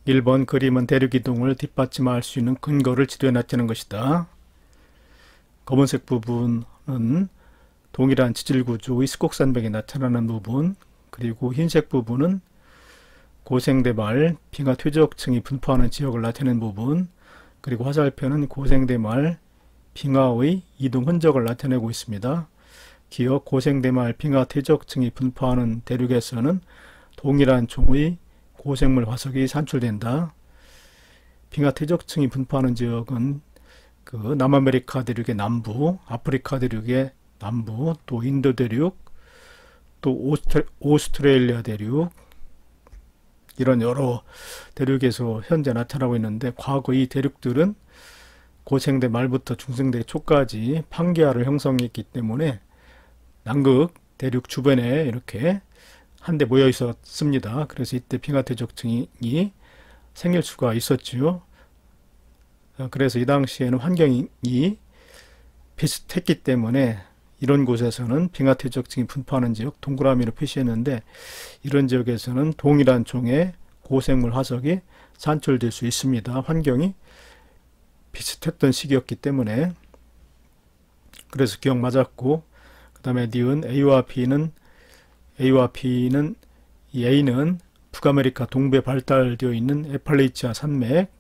1번 그림은 대륙 이동을 뒷받침할 수 있는 근거를 지도에 나타내는 것이다. 검은색 부분은 동일한 지질구조의 스콕산맥이 나타나는 부분, 그리고 흰색 부분은 고생대말 빙하 퇴적층이 분포하는 지역을 나타내는 부분, 그리고 화살표는 고생대말 빙하의 이동 흔적을 나타내고 있습니다. 기억 고생대말 빙하 퇴적층이 분포하는 대륙에서는 동일한 종의 고생물 화석이 산출된다. 빙하 퇴적층이 분포하는 지역은 그 남아메리카 대륙의 남부, 아프리카 대륙의 남부, 또 인도 대륙, 또 오스트레일리아 대륙, 이런 여러 대륙에서 현재 나타나고 있는데, 과거 이 대륙들은 고생대 말부터 중생대 초까지 판기하를 형성했기 때문에 남극 대륙 주변에 이렇게 한데 모여 있었습니다. 그래서 이때 빙하 퇴적층이 생길 수가 있었죠. 그래서 이 당시에는 환경이 비슷했기 때문에 이런 곳에서는 빙하 퇴적층이 분포하는 지역 동그라미로 표시했는데, 이런 지역에서는 동일한 종의 고생물 화석이 산출될 수 있습니다. 환경이 비슷했던 시기였기 때문에. 그래서 기억 맞았고, 그 다음에 니은 A와 B는 이 A는 북아메리카 동부에 발달되어 있는 에팔레이치아 산맥,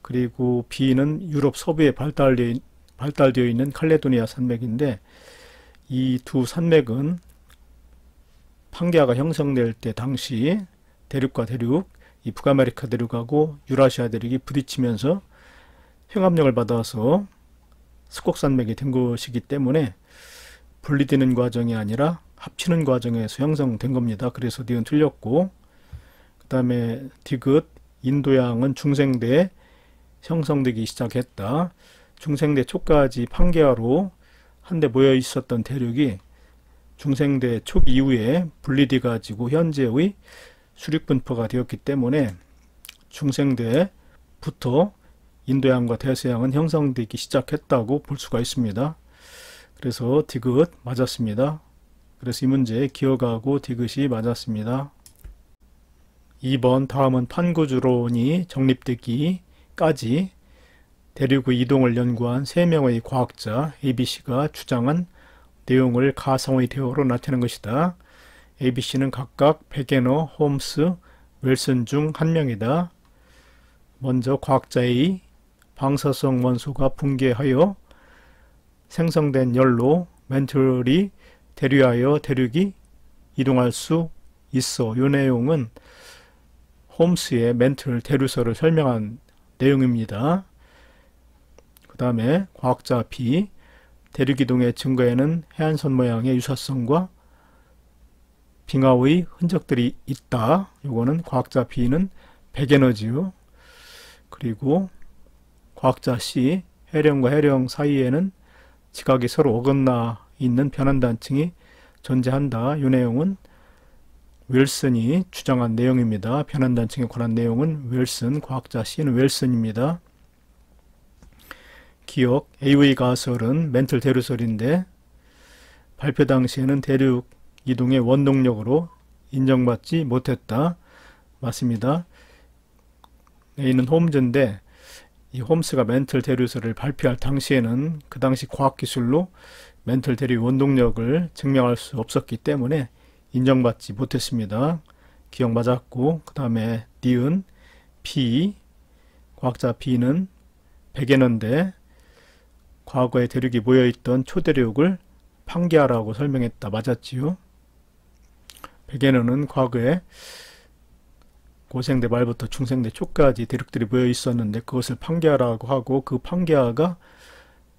그리고 B는 유럽 서부에 발달되어 있는 칼레도니아 산맥인데, 이 두 산맥은 판게아가 형성될 때 당시 대륙과 대륙, 이 북아메리카 대륙하고 유라시아 대륙이 부딪히면서 횡압력을 받아서 스콕산맥이 된 것이기 때문에 분리되는 과정이 아니라 합치는 과정에서 형성된 겁니다. 그래서 니은 틀렸고, 그 다음에 디귿 인도양은 중생대에 형성되기 시작했다. 중생대 초까지 판게아로 한데 모여 있었던 대륙이 중생대 초 이후에 분리돼 가지고 현재의 수륙 분포가 되었기 때문에 중생대부터 인도양과 대서양은 형성되기 시작했다고 볼 수가 있습니다. 그래서 디귿 맞았습니다. 그래서 이 문제 기억하고 디귿이 맞았습니다. 2번 다음은 판구주론이 정립되기까지 대륙의 이동을 연구한 3명의 과학자 ABC가 주장한 내용을 가상의 대어로 나타낸 것이다. ABC는 각각 베게너, 홈스, 윌슨 중 한 명이다. 먼저 과학자 A, 방사성 원소가 붕괴하여 생성된 열로 멘틀이 대류하여 대륙이 이동할 수 있어. 이 내용은 홈스의 멘틀 대류설을 설명한 내용입니다. 그 다음에 과학자 B, 대륙이동의 증거에는 해안선 모양의 유사성과 빙하의 흔적들이 있다. 요거는 과학자 B는 베게너지요. 그리고 과학자 C, 해령과 해령 사이에는 지각이 서로 어긋나 있는 변환단층이 존재한다. 이 내용은 윌슨이 주장한 내용입니다. 변환단층에 관한 내용은 윌슨, 과학자 C는 윌슨입니다. 기억, A의 가설은 멘틀 대류설인데 발표 당시에는 대륙 이동의 원동력으로 인정받지 못했다. 맞습니다. A는 홈즈인데 이 홈스가 멘틀 대류설을 발표할 당시에는 그 당시 과학기술로 멘틀 대류 원동력을 증명할 수 없었기 때문에 인정받지 못했습니다. 기억 맞았고, 그 다음에 니은 B, 과학자 B는 베게너인데 과거에 대륙이 모여있던 초대륙을 판게아라고 설명했다. 맞았지요? 베게너는 과거에 고생대 말부터 중생대 초까지 대륙들이 모여 있었는데 그것을 판게아라고 하고, 그 판게아가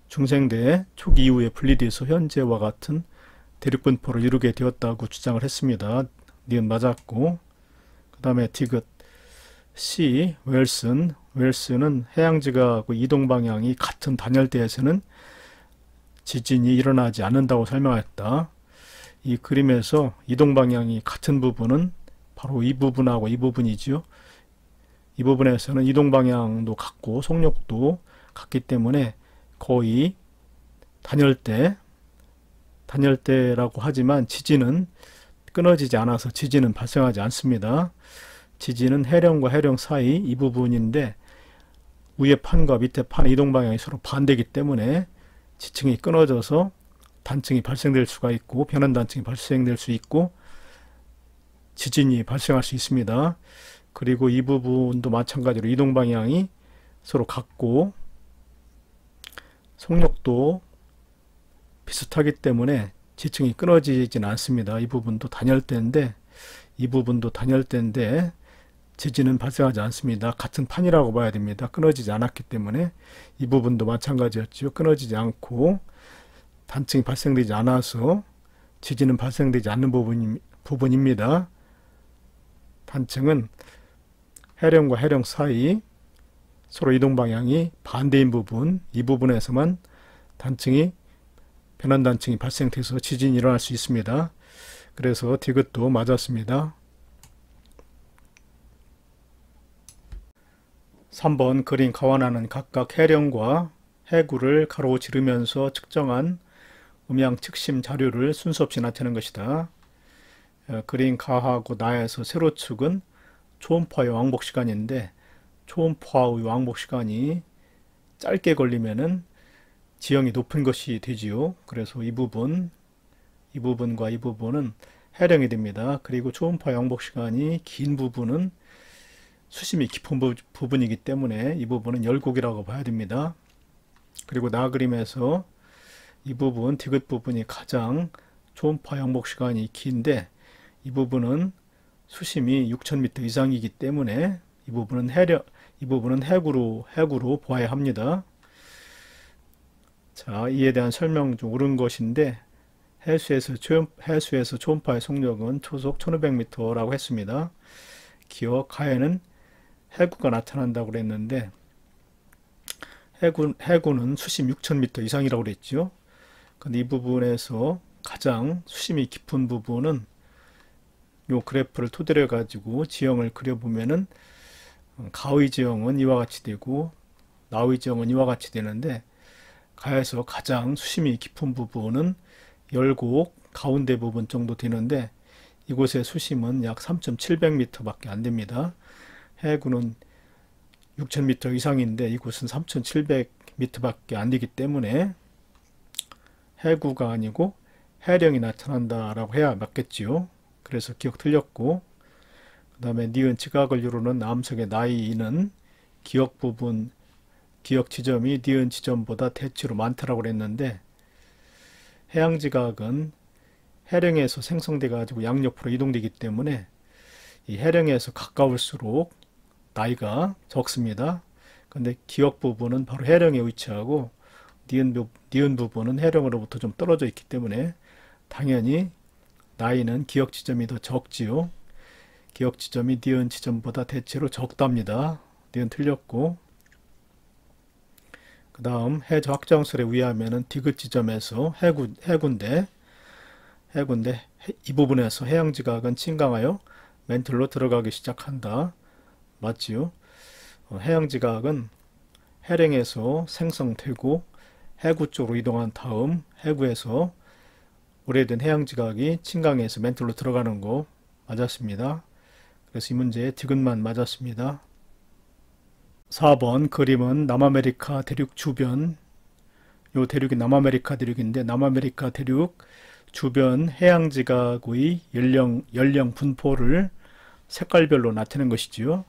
중생대 초 이후에 분리돼서 현재와 같은 대륙 분포를 이루게 되었다고 주장을 했습니다. 니은 맞았고, 그 다음에 디귿 C, 웰슨은 해양지각하고 이동 방향이 같은 단열대에서는 지진이 일어나지 않는다고 설명했다. 이 그림에서 이동 방향이 같은 부분은 바로 이 부분하고 이 부분이죠. 이 부분에서는 이동 방향도 같고 속력도 같기 때문에 거의 단열대라고 하지만 지진은 끊어지지 않아서 지진은 발생하지 않습니다. 지지는 해령과 해령 사이 이 부분인데 위에 판과 밑에 판의 이동 방향이 서로 반대이기 때문에 지층이 끊어져서 단층이 발생될 수가 있고 변환 단층이 발생될 수 있고 지진이 발생할 수 있습니다. 그리고 이 부분도 마찬가지로 이동 방향이 서로 같고 속력도 비슷하기 때문에 지층이 끊어지진 않습니다. 이 부분도 단열대인데 지진은 발생하지 않습니다. 같은 판이라고 봐야 됩니다. 끊어지지 않았기 때문에 이 부분도 마찬가지였죠. 끊어지지 않고 단층이 발생되지 않아서 지진은 발생되지 않는 부분입니다. 단층은 해령과 해령 사이 서로 이동 방향이 반대인 부분, 이 부분에서만 변환 단층이 발생돼서 지진이 일어날 수 있습니다. 그래서 디귿도 맞았습니다. 3번 그린 가완하는 각각 해령과 해구를 가로 지르면서 측정한 음향 측심 자료를 순서 없이 나타내는 것이다. 그린 가하고 나에서 세로축은 초음파의 왕복 시간인데 초음파의 왕복 시간이 짧게 걸리면은 지형이 높은 것이 되지요. 그래서 이 부분과 이 부분은 해령이 됩니다. 그리고 초음파의 왕복 시간이 긴 부분은 수심이 깊은 부분이기 때문에 이 부분은 열곡이라고 봐야 됩니다. 그리고 나 그림에서 이 부분, 디귿 부분이 가장 초음파 왕복 시간이 긴데 이 부분은 수심이 6000m 이상이기 때문에 이 부분은 해구로 보아야 합니다. 자, 이에 대한 설명 좀 옳은 것인데 해수에서 초음파의 속력은 초속 1500m라고 했습니다. 기억 가에는 해구가 나타난다고 그랬는데 해구는 수심 6000m 이상이라고 그랬죠. 근데 이 부분에서 가장 수심이 깊은 부분은 요 그래프를 토대로 가지고 지형을 그려보면은 가의 지형은 이와 같이 되고 나의 지형은 이와 같이 되는데 가에서 가장 수심이 깊은 부분은 열곡 가운데 부분 정도 되는데 이곳의 수심은 약 3700m 밖에 안 됩니다. 해구는 6000m 이상인데 이곳은 3700m 밖에 안 되기 때문에 해구가 아니고 해령이 나타난다라고 해야 맞겠지요. 그래서 기억 틀렸고, 그 다음에 니은 지각을 이루는 암석의 나이는 기억 지점이 니은 지점보다 대치로 많다라고 그랬는데 해양지각은 해령에서 생성돼 가지고 양옆으로 이동되기 때문에 이 해령에서 가까울수록 나이가 적습니다. 근데 기억 부분은 바로 해령에 위치하고 니은 부분은 해령으로부터 좀 떨어져 있기 때문에 당연히 나이는 기억 지점이 더 적지요. 기억 지점이 니은 지점보다 대체로 적답니다. 니은 틀렸고, 그 다음 해저 확장설에 의하면은 디귿 지점에서 해군데 이 부분에서 해양지각은 침강하여 멘틀로 들어가기 시작한다. 맞지요? 해양지각은 해령에서 생성되고 해구 쪽으로 이동한 다음 해구에서 오래된 해양지각이 침강에서 멘틀로 들어가는 거 맞았습니다. 그래서 이 문제에 디귿만 맞았습니다. 4번 그림은 남아메리카 대륙 주변, 요 대륙이 남아메리카 대륙인데 남아메리카 대륙 주변 해양지각의 연령 분포를 색깔별로 나타낸 것이지요.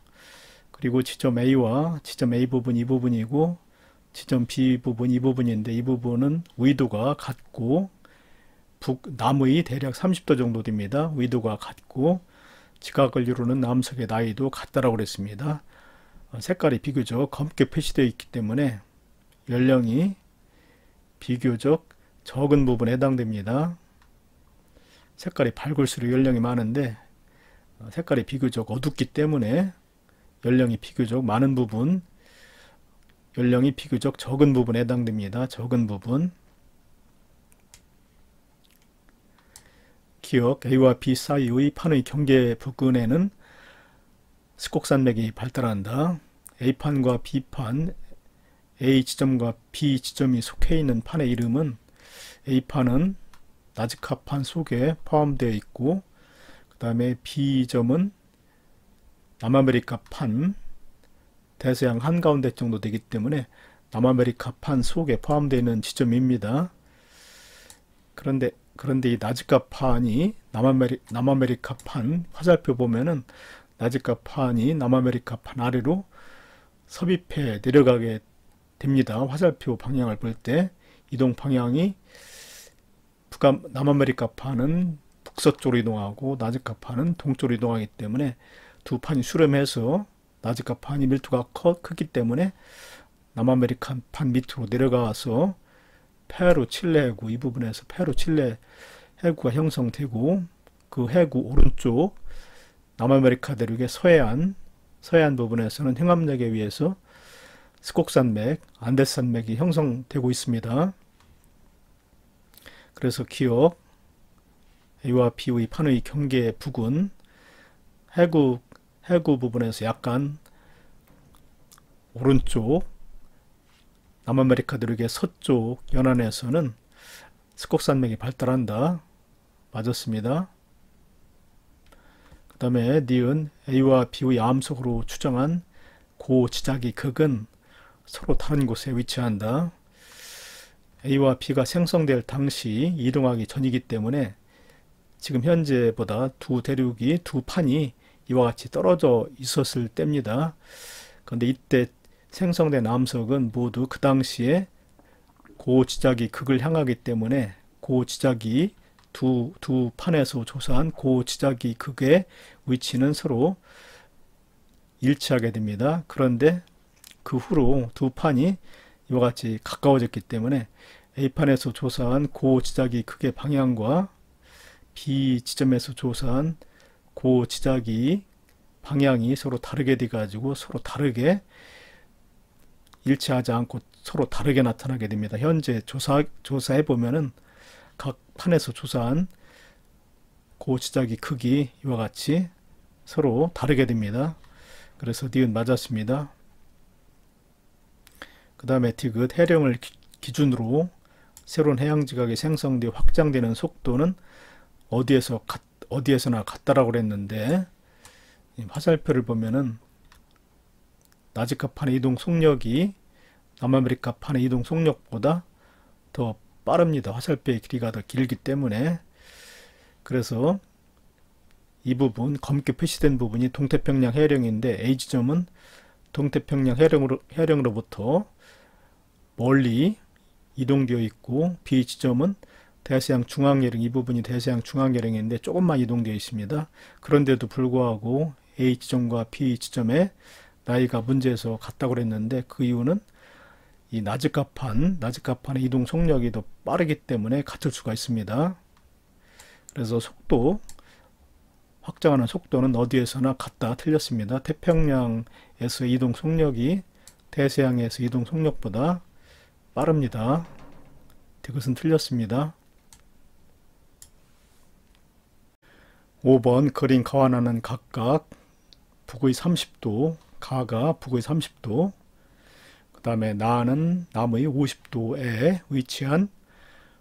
그리고 지점 A와 지점 A 부분 이 부분이고 지점 B 부분 이 부분인데 이 부분은 위도가 같고 남의 대략 30도 정도 됩니다. 위도가 같고 지각을 이루는 암석의 나이도 같다라고 그랬습니다. 색깔이 비교적 검게 표시되어 있기 때문에 연령이 비교적 적은 부분에 해당됩니다. 색깔이 밝을수록 연령이 많은데 색깔이 비교적 어둡기 때문에 연령이 비교적 많은 부분, 연령이 비교적 적은 부분에 해당됩니다. 적은 부분. 기억 A와 B 사이의 판의 경계 부근에는 스콕산맥이 발달한다. A판과 B판, A 지점과 B 지점이 속해 있는 판의 이름은 A판은 나즈카판 속에 포함되어 있고 그 다음에 B점은 남아메리카판 대서양 한가운데 정도 되기 때문에 남아메리카판 속에 포함되어 있는 지점입니다. 그런데 이 나즈카판이 남아메리카판 화살표 보면은 나즈카판이 남아메리카판 아래로 섭입해 내려가게 됩니다. 화살표 방향을 볼 때 이동 방향이 남아메리카판은 북서쪽으로 이동하고 나즈카판은 동쪽으로 이동하기 때문에 두 판이 수렴해서 나즈카판이 밀도가 크기 때문에 남아메리카판 밑으로 내려가서 페루 칠레 해구, 이 부분에서 페루 칠레 해구가 형성되고 그 해구 오른쪽 남아메리카 대륙의 서해안 부분에서는 행암역에 의해서 스콕산맥, 안데스산맥이 형성되고 있습니다. 그래서 기억 A와 B의 판의 경계 부근 해구 부분에서 약간 오른쪽 남아메리카 대륙의 서쪽 연안에서는 스콕산맥이 발달한다. 맞았습니다. 그 다음에 니은 A와 B의 암석으로 추정한 고지자기 극은 서로 다른 곳에 위치한다. A와 B가 생성될 당시 이동하기 전이기 때문에 지금 현재보다 두 판이 이와 같이 떨어져 있었을 때입니다. 그런데 이때 생성된 암석은 모두 그 당시에 고지자기 극을 향하기 때문에 고지자기 두 판에서 조사한 고지자기 극의 위치는 서로 일치하게 됩니다. 그런데 그 후로 두 판이 이와 같이 가까워졌기 때문에 A판에서 조사한 고지자기 극의 방향과 B 지점에서 조사한 고지자기 방향이 서로 다르게 돼 가지고 서로 다르게 일치하지 않고 서로 다르게 나타나게 됩니다. 현재 조사해 보면은 각 판에서 조사한 고지자기 극이 이와 같이 서로 다르게 됩니다. 그래서 니은 맞았습니다. 그 다음에 디귿 해령을 기준으로 새로운 해양지각이 생성되어 확장되는 속도는 어디에서나 같다라고 그랬는데 화살표를 보면은 나즈카판의 이동 속력이 남아메리카판의 이동 속력보다 더 빠릅니다. 화살표의 길이가 더 길기 때문에. 그래서 이 부분 검게 표시된 부분이 동태평양 해령인데 A 지점은 동태평양 해령으로부터 멀리 이동되어 있고 B 지점은 대서양 중앙해령, 이 부분이 대서양 중앙해령인데 조금만 이동되어 있습니다. 그런데도 불구하고 A 지점과 B 지점의 나이가 문제에서 같다고 그랬는데 그 이유는 이 나즈카판의 이동 속력이 더 빠르기 때문에 같을 수가 있습니다. 그래서 확장하는 속도는 어디에서나 같다. 틀렸습니다. 태평양에서 이동 속력이 대서양에서 이동 속력보다 빠릅니다. 이것은 틀렸습니다. 5번 그린 가와나는 각각 북의 30도, 가가 북의 30도, 그 다음에 나는 남의 50도에 위치한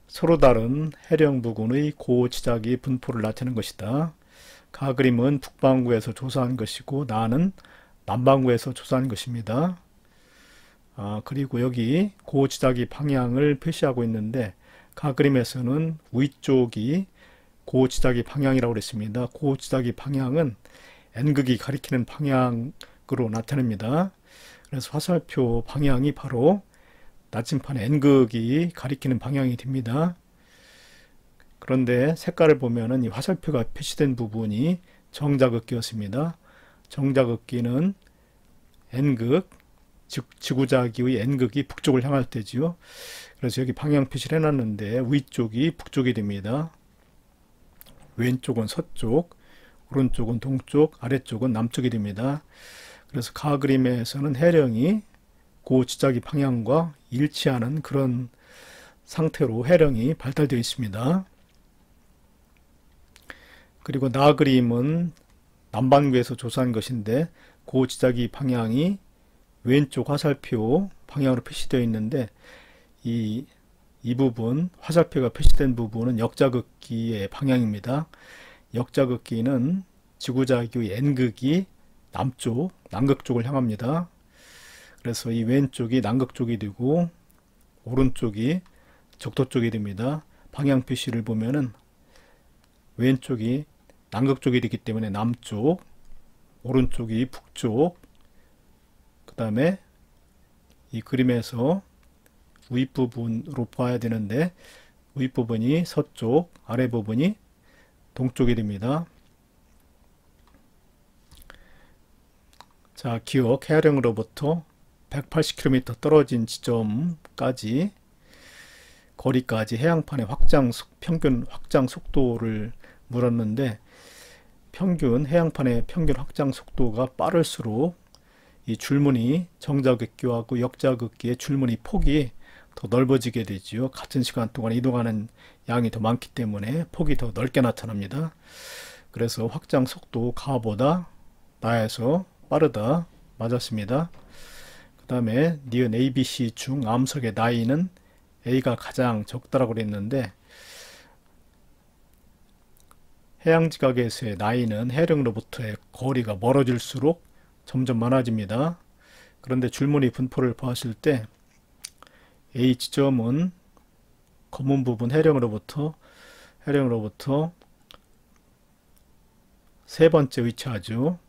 서로 다른 해령 부근의 고지자기 분포를 나타내는 것이다. 가 그림은 북반구에서 조사한 것이고 나는 남반구에서 조사한 것입니다. 그리고 여기 고지자기 방향을 표시하고 있는데 가 그림에서는 위쪽이 고지자기 방향이라고 그랬습니다. 고지자기 방향은 N극이 가리키는 방향으로 나타냅니다. 그래서 화살표 방향이 바로 나침판의 N극이 가리키는 방향이 됩니다. 그런데 색깔을 보면은 이 화살표가 표시된 부분이 정자극기였습니다. 정자극기는 N극, 즉 지구자기의 N극이 북쪽을 향할 때지요. 그래서 여기 방향 표시를 해놨는데 위쪽이 북쪽이 됩니다. 왼쪽은 서쪽, 오른쪽은 동쪽, 아래쪽은 남쪽이 됩니다. 그래서 가 그림에서는 해령이 고지자기 방향과 일치하는 그런 상태로 해령이 발달되어 있습니다. 그리고 나 그림은 남반구에서 조사한 것인데 고지자기 방향이 왼쪽 화살표 방향으로 표시되어 있는데 이 부분 화살표가 표시된 부분은 역자극기의 방향입니다. 역자극기는 지구자기의 N극이 남쪽, 남극 쪽을 향합니다. 그래서 이 왼쪽이 남극 쪽이 되고 오른쪽이 적도 쪽이 됩니다. 방향 표시를 보면은 왼쪽이 남극 쪽이 되기 때문에 남쪽, 오른쪽이 북쪽, 그 다음에 이 그림에서 윗부분으로 봐야 되는데 윗부분이 서쪽, 아래부분이 동쪽이 됩니다. 자, 기억 해령으로부터 180km 떨어진 지점까지 거리까지 해양판의 평균 확장 속도를 물었는데 평균 해양판의 평균 확장 속도가 빠를수록 이 줄무늬 정자극기하고 역자극기의 줄무늬 폭이 더 넓어지게 되지요. 같은 시간 동안 이동하는 양이 더 많기 때문에 폭이 더 넓게 나타납니다. 그래서 확장 속도 가보다 나에서 빠르다 맞았습니다. 그 다음에 니은 ABC 중 암석의 나이는 A가 가장 적다라고 그랬는데 해양지각에서의 나이는 해령으로부터의 거리가 멀어질수록 점점 많아집니다. 그런데 줄무늬 분포를 보았을 때 A 지점은 검은 부분 해령으로부터 세 번째 위치하죠.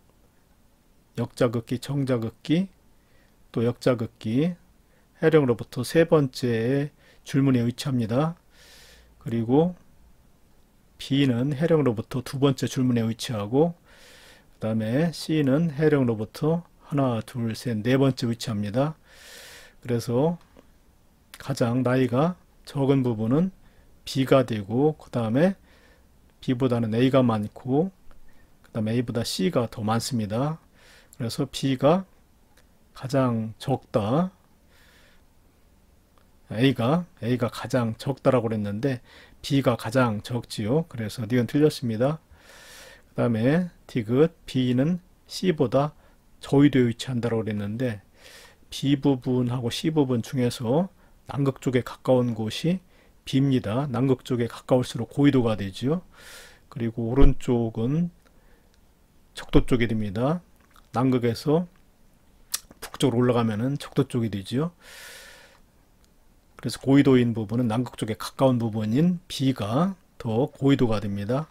역자극기, 정자극기, 또 역자극기, 해령으로부터 세 번째에 줄무늬에 위치합니다. 그리고 B는 해령으로부터 두 번째 줄무늬에 위치하고 그 다음에 C는 해령으로부터 하나, 둘, 셋, 네 번째 위치합니다. 그래서 가장 나이가 적은 부분은 B가 되고 그 다음에 B보다는 A가 많고 그 다음에 A보다 C가 더 많습니다. 그래서 B가 가장 적다. A가 가장 적다라고 그랬는데 B가 가장 적지요. 그래서 니은 틀렸습니다. 그 다음에 디귿 B는 C보다 저위도에 위치한다고 그랬는데 B 부분하고 C 부분 중에서 남극 쪽에 가까운 곳이 B입니다. 남극 쪽에 가까울수록 고위도가 되지요. 그리고 오른쪽은 적도 쪽이 됩니다. 남극에서 북쪽으로 올라가면은 적도 쪽이 되지요. 그래서 고위도인 부분은 남극 쪽에 가까운 부분인 B가 더 고위도가 됩니다.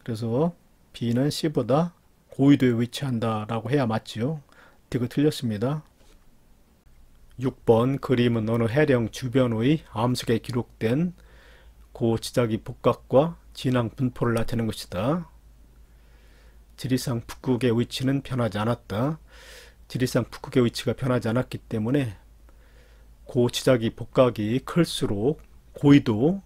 그래서 B는 C보다 고위도에 위치한다라고 해야 맞지요. 이거 틀렸습니다. 6번 그림은 어느 해령 주변의 암석에 기록된 고지자기 복각과 진앙 분포를 나타내는 것이다. 지리산 북극의 위치는 변하지 않았다. 지리산 북극의 위치가 변하지 않았기 때문에 고지자기 복각이 클수록 고위도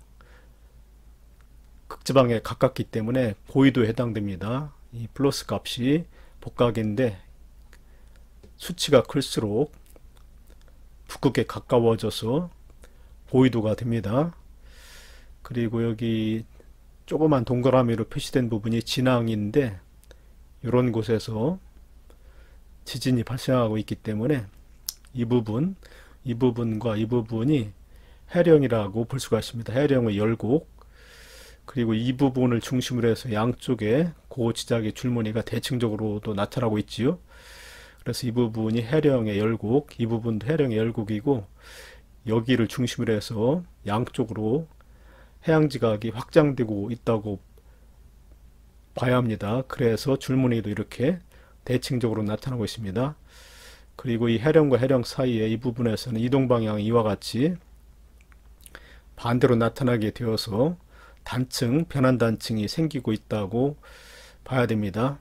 극지방에 가깝기 때문에 고위도에 해당됩니다. 이 플러스 값이 복각인데 수치가 클수록 북극에 가까워져서 고위도가 됩니다. 그리고 여기 조그만 동그라미로 표시된 부분이 진앙인데 이런 곳에서 지진이 발생하고 있기 때문에 이 부분과 이 부분이 해령이라고 볼 수가 있습니다. 해령의 열곡. 그리고 이 부분을 중심으로 해서 양쪽에 고지작의 줄무늬가 대칭적으로도 나타나고 있지요. 그래서 이 부분이 해령의 열곡, 이 부분도 해령의 열곡이고 여기를 중심으로 해서 양쪽으로 해양지각이 확장되고 있다고 봐야 합니다. 그래서 줄무늬도 이렇게 대칭적으로 나타나고 있습니다. 그리고 이 해령과 해령 사이에 이 부분에서는 이동 방향이 이와 같이 반대로 나타나게 되어서 단층, 변환 단층이 생기고 있다고 봐야 됩니다.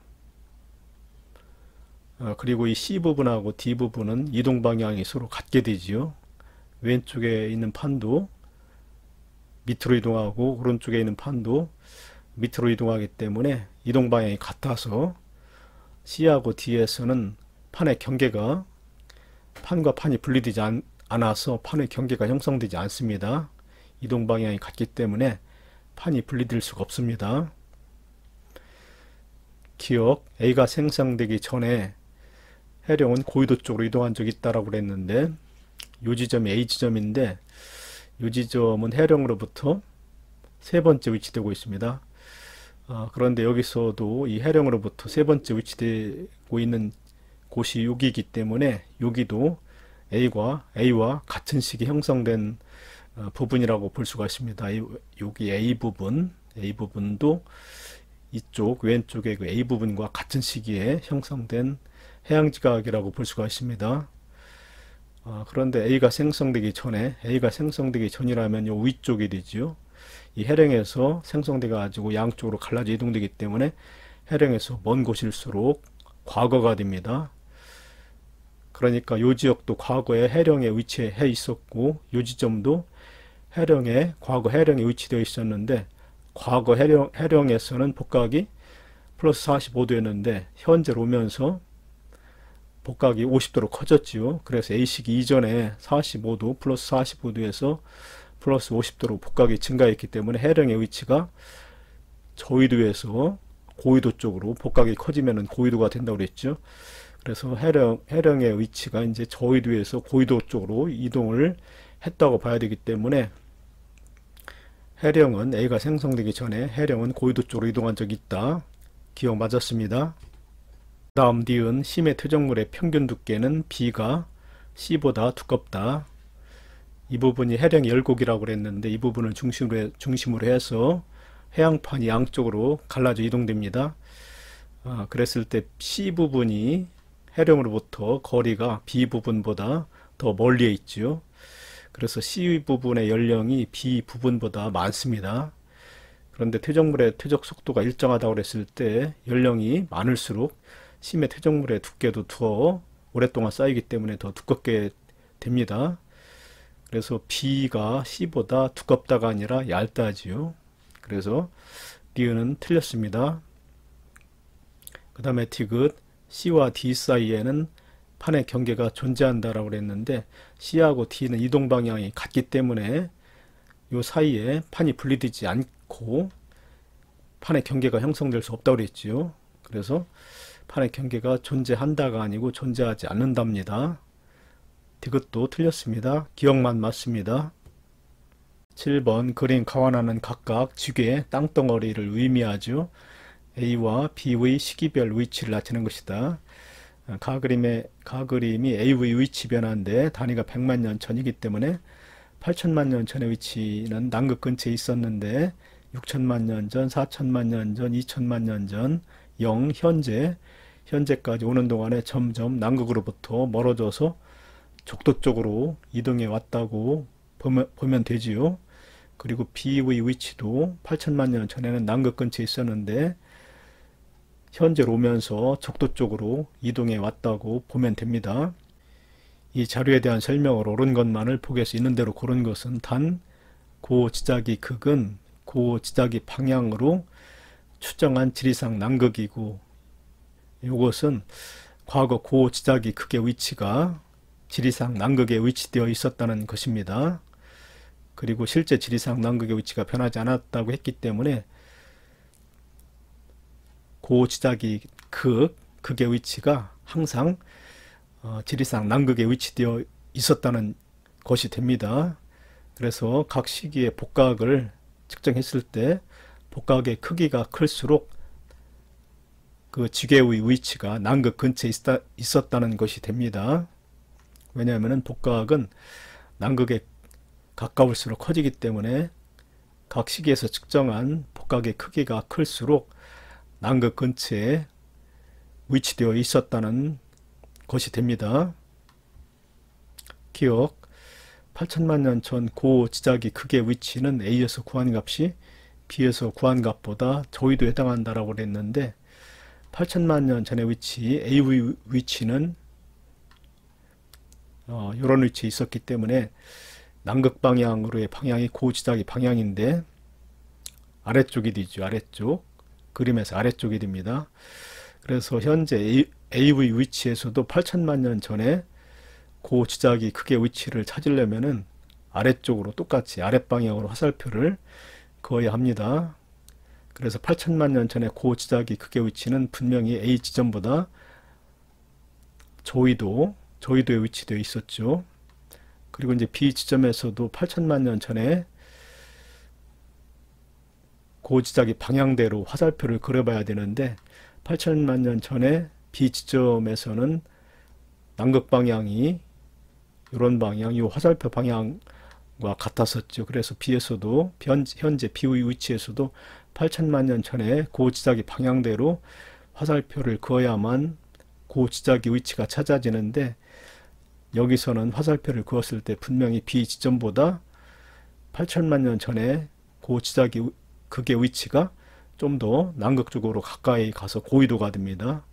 그리고 이 C 부분하고 D 부분은 이동 방향이 서로 같게 되지요. 왼쪽에 있는 판도 밑으로 이동하고 오른쪽에 있는 판도 밑으로 이동하기 때문에 이동 방향이 같아서 C하고 D에서는 판의 경계가 판과 판이 분리되지 않아서 판의 경계가 형성되지 않습니다. 이동 방향이 같기 때문에 판이 분리될 수가 없습니다. 기억, A가 생성되기 전에 해령은 고위도 쪽으로 이동한 적이 있다고 그랬는데 이 지점이 A 지점인데 이 지점은 해령으로부터 세 번째 위치되고 있습니다. 그런데 여기서도 이 해령으로부터 세 번째 위치되고 있는 곳이 여기이기 때문에 여기도 A와 같은 시기 형성된 부분이라고 볼 수가 있습니다. 여기 A 부분도 이쪽 왼쪽의 그 A 부분과 같은 시기에 형성된 해양지각이라고 볼 수가 있습니다. 그런데 A가 생성되기 전이라면 요 위쪽이 되지요. 이 해령에서 생성돼 가지고 양쪽으로 갈라져 이동되기 때문에 해령에서 먼 곳일수록 과거가 됩니다. 그러니까 요 지역도 과거에 해령에 위치해 있었고 요 지점도 과거 해령에 위치되어 있었는데 과거 해령에서는 복각이 플러스 45도였는데 현재로 오면서 복각이 50도로 커졌지요. 그래서 A시기 이전에 45도 플러스 45도에서 플러스 50도로 복각이 증가했기 때문에 해령의 위치가 저위도에서 고위도 쪽으로 복각이 커지면 고위도가 된다고 그랬죠. 그래서 해령의 위치가 이제 저위도에서 고위도 쪽으로 이동을 했다고 봐야 되기 때문에 해령은 A가 생성되기 전에 해령은 고위도 쪽으로 이동한 적이 있다. 기억 맞았습니다. 다음 니은 심해 퇴적물의 평균 두께는 B가 C보다 두껍다. 이 부분이 해령 열곡이라고 그랬는데 이 부분을 중심으로 해서 해양판이 양쪽으로 갈라져 이동됩니다. 그랬을 때 C 부분이 해령으로부터 거리가 B 부분보다 더 멀리에 있죠. 그래서 C 부분의 연령이 B 부분보다 많습니다. 그런데 퇴적물의 퇴적 속도가 일정하다고 그랬을 때 연령이 많을수록 심해 퇴적물의 두께도 더 오랫동안 쌓이기 때문에 더 두껍게 됩니다. 그래서 B가 C보다 두껍다가 아니라 얇다지요. 그래서 니은은 틀렸습니다. 그 다음에 디귿 C와 D 사이에는 판의 경계가 존재한다라고 그랬는데 C하고 D는 이동 방향이 같기 때문에 이 사이에 판이 분리되지 않고 판의 경계가 형성될 수 없다고 그랬지요. 그래서 판의 경계가 존재한다가 아니고 존재하지 않는답니다. 디귿도 틀렸습니다. 기억만 맞습니다. 7번 그림 가완하는 각각 지괴 땅덩어리를 의미하죠. A와 B의 시기별 위치를 나타내는 것이다. 가그림이 A의 위치 변화인데 단위가 100만 년 전이기 때문에 8천만 년 전의 위치는 남극 근처에 있었는데 6천만 년 전, 4천만 년 전, 2천만 년 전, 0, 현재까지 오는 동안에 점점 남극으로부터 멀어져서 적도 쪽으로 이동해 왔다고 보면 되지요. 그리고 B의 위치도 8천만 년 전에는 남극 근처에 있었는데 현재로 오면서 적도 쪽으로 이동해 왔다고 보면 됩니다. 이 자료에 대한 설명을 옳은 것만을 보게서 있는 대로 고른 것은 단 고지자기 극은 고지자기 방향으로 추정한 지리상 남극이고 이것은 과거 고지자기 극의 위치가 지리상 남극에 위치되어 있었다는 것입니다. 그리고 실제 지리상 남극의 위치가 변하지 않았다고 했기 때문에 고지자기 극의 위치가 항상 지리상 남극에 위치되어 있었다는 것이 됩니다. 그래서 각 시기의 복각을 측정했을 때 복각의 크기가 클수록 그 지괴의 위치가 남극 근처에 있었다는 것이 됩니다. 왜냐하면 복각은 남극에 가까울수록 커지기 때문에 각 시기에서 측정한 복각의 크기가 클수록 남극 근처에 위치되어 있었다는 것이 됩니다. 기억 8천만 년 전 고지자기 극의 위치는 A에서 구한 값이 B에서 구한 값보다 저위도에 해당한다라고 그랬는데 8천만 년 전의 위치 A의 위치는 이런 위치에 있었기 때문에 남극 방향으로의 방향이 고지자기 방향인데 아래쪽이 되죠. 아래쪽 그림에서 아래쪽이 됩니다. 그래서 현재 A의 위치에서도 8천만 년 전에 고지자기 극의 위치를 찾으려면은 아래쪽으로 똑같이 아랫방향으로 화살표를 그어야 합니다. 그래서 8천만 년 전에 고지자기 극의 위치는 분명히 A 지점보다 저위도에 위치되어 있었죠. 그리고 이제 B 지점에서도 8천만 년 전에 고지짝이 방향대로 화살표를 그려봐야 되는데 8천만 년 전에 B 지점에서는 남극 방향이 이런 방향, 이 화살표 방향과 같았었죠. 그래서 B에서도 현재 B의 위치에서도 8천만 년 전에 고지짝이 방향대로 화살표를 그어야만 고지짝의 위치가 찾아지는데, 여기서는 화살표를 그었을 때 분명히 B 지점보다 8천만 년 전에 고지짝의 극의 위치가 좀 더 남극 쪽으로 가까이 가서 고위도가 됩니다.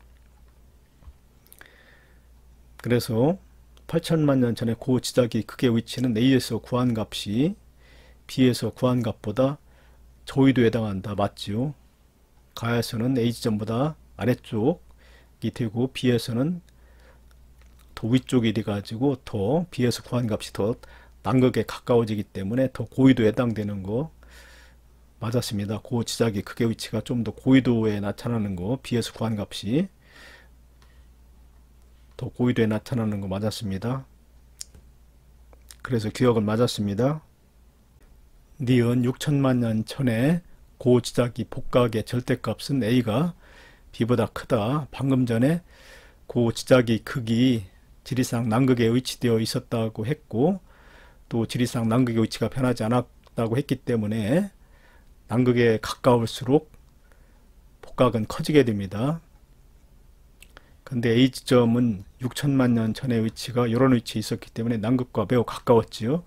그래서 8천만 년 전에 고지짝의 극의 위치는 A에서 구한 값이 B에서 구한 값보다 저위도에 해당한다. 맞죠? 가에서는 A 지점보다 아래쪽이 되고 B에서는 더 위쪽이 돼가지고 더 B에서 구한 값이 더 남극에 가까워지기 때문에 더 고위도에 해당되는 거 맞았습니다. 고지짝의 극의 위치가 좀 더 고위도에 나타나는 거, B에서 구한 값이 더 고위도에 나타나는 거 맞았습니다. 그래서 기억은 맞았습니다. 니은 6천만 년 전에 고지짝의 복각의 절대값은 A가 B보다 크다. 방금 전에 고지짝의 극이 지리상 남극에 위치되어 있었다고 했고, 또 지리상 남극의 위치가 변하지 않았다고 했기 때문에 남극에 가까울수록 복각은 커지게 됩니다. 근데 A 지점은 6천만 년 전의 위치가 이런 위치에 있었기 때문에 남극과 매우 가까웠지요.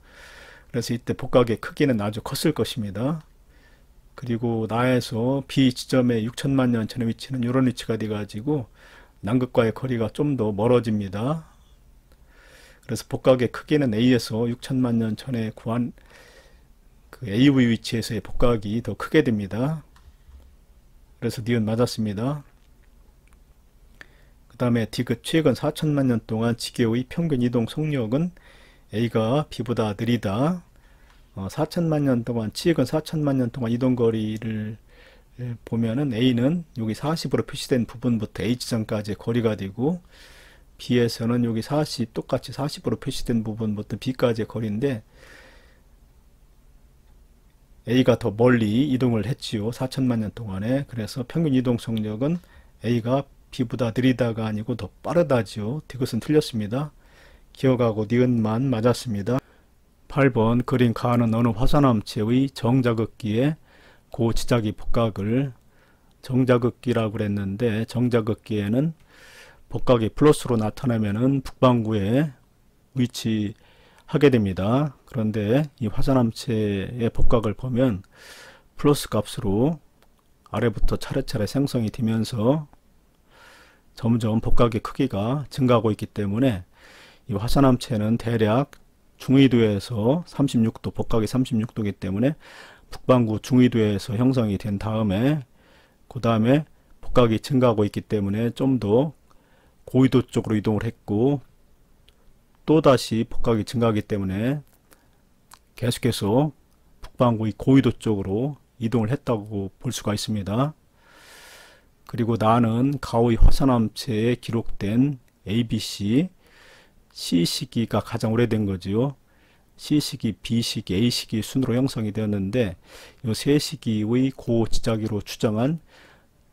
그래서 이때 복각의 크기는 아주 컸을 것입니다. 그리고 나에서 B 지점의 6천만 년 전의 위치는 이런 위치가 돼가지고 남극과의 거리가 좀 더 멀어집니다. 그래서 복각의 크기는 A에서 6천만 년 전에 구한 그 A의 위치에서의 복각이 더 크게 됩니다. 그래서 니은 맞았습니다. 그 다음에 디귿 최근 4천만 년 동안 지계의 평균 이동 속력은 A가 B보다 느리다. 4천만 년 동안, 최근 4천만 년 동안 이동 거리를 보면은 A는 여기 40으로 표시된 부분부터 A 지점까지의 거리가 되고, B에서는 여기 40, 똑같이 40으로 표시된 부분부터 B까지의 거리인데, A가 더 멀리 이동을 했지요. 4천만 년 동안에. 그래서 평균 이동 속력은 A가 B보다 느리다가 아니고 더 빠르다지요. 디귿은 틀렸습니다. 기억하고 니은만 맞았습니다. 8번 그린 가는 어느 화산암체의 정자극기에 고지짝의 복각을 정자극기라고 그랬는데, 정자극기에는 복각이 플러스로 나타나면은 북반구에 위치하게 됩니다. 그런데 이 화산암체의 복각을 보면 플러스 값으로 아래부터 차례차례 생성이 되면서 점점 복각의 크기가 증가하고 있기 때문에 이 화산암체는 대략 중위도에서 36도, 복각이 36도이기 때문에 북반구 중위도에서 형성이 된 다음에, 그 다음에 복각이 증가하고 있기 때문에 좀 더 고위도 쪽으로 이동을 했고, 또다시 복각이 증가하기 때문에 계속해서 북반구의 고위도 쪽으로 이동을 했다고 볼 수가 있습니다. 그리고 나는 가의 화산암체에 기록된 ABC, C시기가 가장 오래된 거지요. C시기, B시기, A시기 순으로 형성이 되었는데, 이 세 시기의 고지짝이로 추정한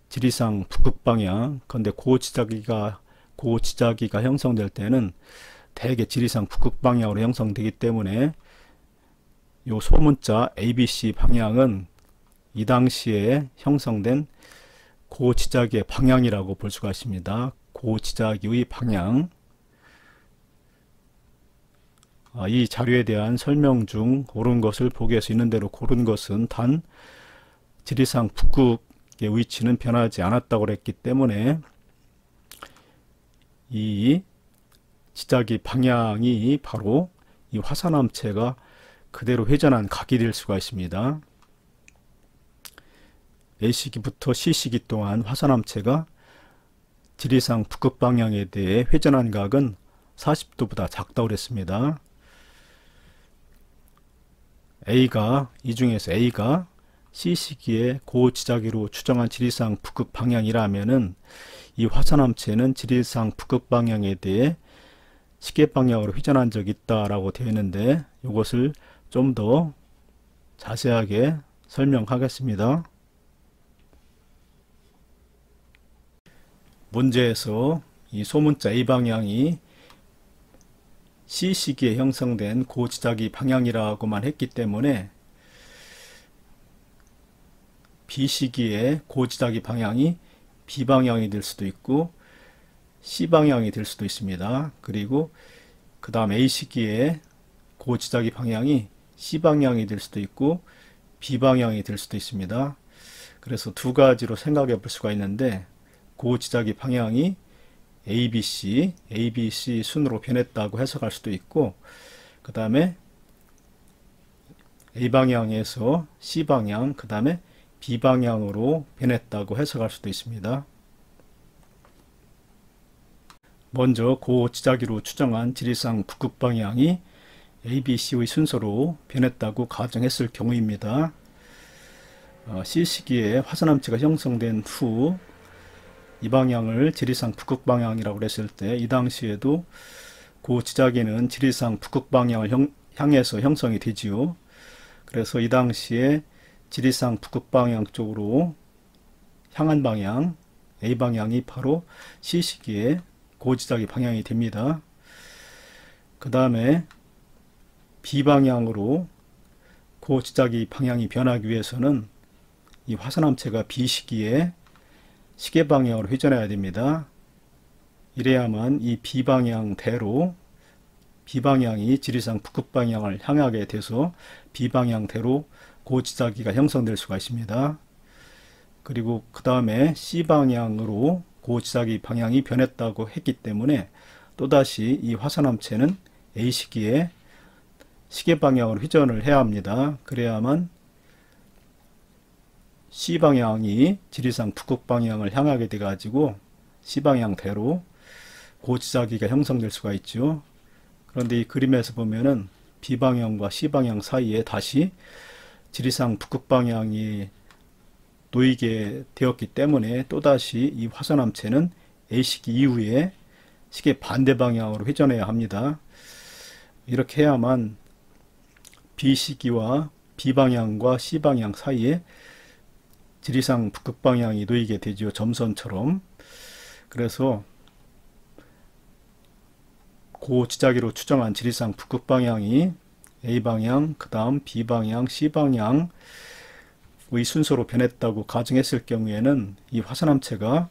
지리상 북극방향, 근데 고지짝이가 형성될 때는 대개 지리상 북극방향으로 형성되기 때문에 이 소문자 ABC 방향은 이 당시에 형성된 고지짝의 방향이라고 볼 수가 있습니다. 고지짝의 방향. 이 자료에 대한 설명 중 옳은 것을 보기에서 있는 대로 고른 것은 단 지리상 북극의 위치는 변하지 않았다고 했기 때문에 이 지짝의 방향이 바로 이 화산암체가 그대로 회전한 각이 될 수가 있습니다. A시기부터 C시기 동안 화산암체가 지리상 북극 방향에 대해 회전한 각은 40도보다 작다고 그랬습니다. 이 중에서 A가 C시기에 고지짝이로 추정한 지리상 북극 방향이라면은 이 화산암체는 지리상 북극 방향에 대해 시계 방향으로 회전한 적이 있다라고 되어 있는데, 이것을 좀 더 자세하게 설명하겠습니다. 문제에서 이 소문자 A방향이 C시기에 형성된 고지자기 방향이라고만 했기 때문에 B시기에 고지자기 방향이 B방향이 될 수도 있고 C방향이 될 수도 있습니다. 그리고 그 다음 A시기에 고지자기 방향이 C방향이 될 수도 있고 B방향이 될 수도 있습니다. 그래서 두 가지로 생각해 볼 수가 있는데 고지자기 방향이 ABC 순으로 변했다고 해석할 수도 있고 그 다음에 A방향에서 C방향 그 다음에 B방향으로 변했다고 해석할 수도 있습니다. 먼저 고지자기로 추정한 지리상 북극방향이 ABC의 순서로 변했다고 가정했을 경우입니다. C시기에 화산암체가 형성된 후 이 방향을 지리상 북극방향이라고 했을 때 이 당시에도 고지자기는 지리상 북극방향을 향해서 형성이 되지요. 그래서 이 당시에 지리상 북극방향 쪽으로 향한 방향 A방향이 바로 C시기에 고지자기 방향이 됩니다. 그 다음에 B방향으로 고지자기 방향이 변하기 위해서는 이 화산암체가 B시기에 시계방향으로 회전해야 됩니다. 이래야만 이 B방향대로 B방향이 지리상 북극방향을 향하게 돼서 B방향대로 고지자기가 형성될 수가 있습니다. 그리고 그 다음에 C방향으로 고지자기 방향이 변했다고 했기 때문에 또다시 이 화산암체는 A시기에 시계방향으로 회전을 해야 합니다. 그래야만 C방향이 지리상 북극방향을 향하게 돼 가지고 C방향대로 고지자기가 형성될 수가 있죠. 그런데 이 그림에서 보면은 B방향과 C방향 사이에 다시 지리상 북극방향이 놓이게 되었기 때문에 또다시 이 화산암체는 A시기 이후에 시계 반대 방향으로 회전해야 합니다. 이렇게 해야만 B시기와 B방향과 C방향 사이에 지리상 북극방향이 놓이게 되죠. 점선처럼. 그래서 고지자기로 추정한 지리상 북극방향이 A방향, 그 다음 B방향, C방향의 순서로 변했다고 가정했을 경우에는 이 화산암체가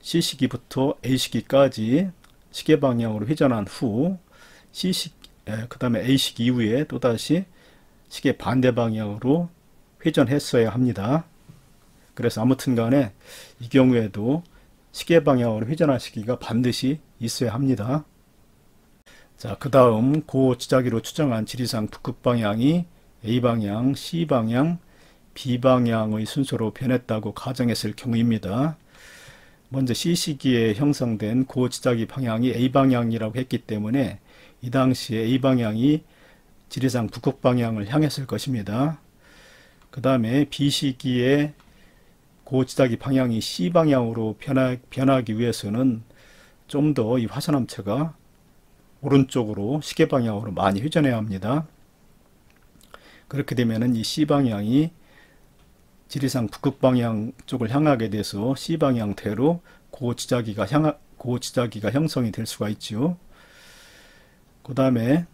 C시기부터 A시기까지 시계방향으로 회전한 후 그 다음에 A시기 이후에 또다시 시계 반대 방향으로 회전했어야 합니다. 그래서 아무튼 간에 이 경우에도 시계 방향으로 회전할 시기가 반드시 있어야 합니다. 자, 그 다음 고지자기로 추정한 지리상 북극방향이 A방향, C방향, B방향의 순서로 변했다고 가정했을 경우입니다. 먼저 C시기에 형성된 고지자기 방향이 A방향이라고 했기 때문에 이 당시에 A방향이 지리상 북극방향을 향했을 것입니다. 그 다음에 B시기에 고지자기 방향이 C방향으로 변하기 위해서는 좀 더 이 화산암체가 오른쪽으로 시계방향으로 많이 회전해야 합니다. 그렇게 되면은 이 C방향이 지리상 북극방향 쪽을 향하게 돼서 C방향대로 고지자기가 형성이 될 수가 있죠. 그 다음에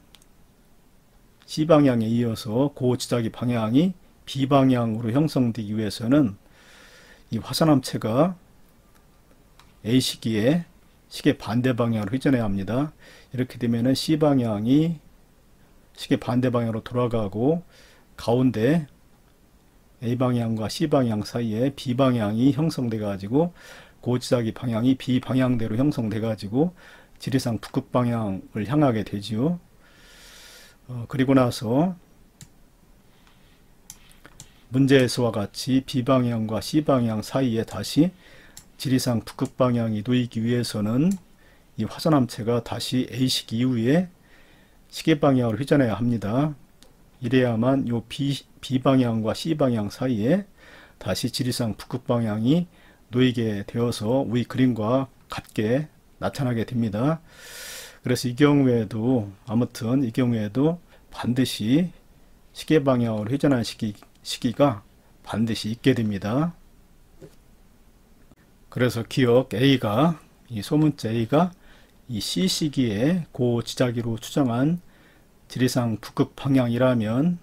C방향에 이어서 고지자기 방향이 B방향으로 형성되기 위해서는 이 화산암체가 A시기에 시계 반대 방향으로 회전해야 합니다. 이렇게 되면은 C방향이 시계 반대 방향으로 돌아가고 가운데 A방향과 C방향 사이에 B방향이 형성돼 가지고 고지자기 방향이 B방향대로 형성돼 가지고 지리상 북극방향을 향하게 되지요. 그리고 나서 문제에서와 같이 B방향과 C방향 사이에 다시 지리상 북극방향이 놓이기 위해서는 이 화산암체가 다시 A시기 이후에 시계방향으로 회전해야 합니다. 이래야만 요 B방향과 C방향 사이에 다시 지리상 북극방향이 놓이게 되어서 위 그림과 같게 나타나게 됩니다. 그래서 이 경우에도 반드시 시계방향으로 회전하는 시기가 반드시 있게 됩니다. 그래서 기억 A가, 이 소문자 A가 이 C 시기에 고 지자기로 추정한 지리상 북극 방향이라면